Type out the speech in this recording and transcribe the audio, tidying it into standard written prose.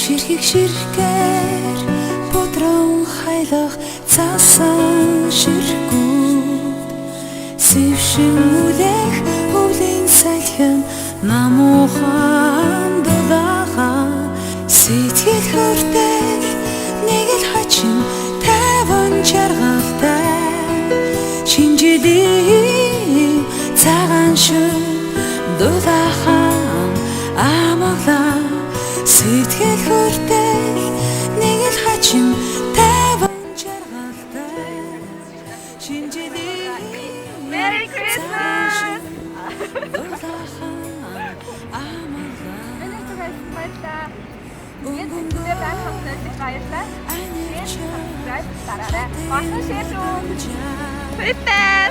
Ширхэг ширхгээр бодрон хайлах цаасан ширхгүүд сэвшин үлэх өвлийн сайлхан намуухан дулаахан сэтгэл хүртэл нэг л хачин таван жаргалтай шинжлэх цагаан шүн дулаахан амгалаа сэтгэл хүртэл нэг л хачин таван жаргалтай шинжлэх Merry Christmas! Ингээд бүгдээ байхад баярлалаа. Тэгээд subscribe дараарай. Бахан шеэр шүү. Баярлалаа.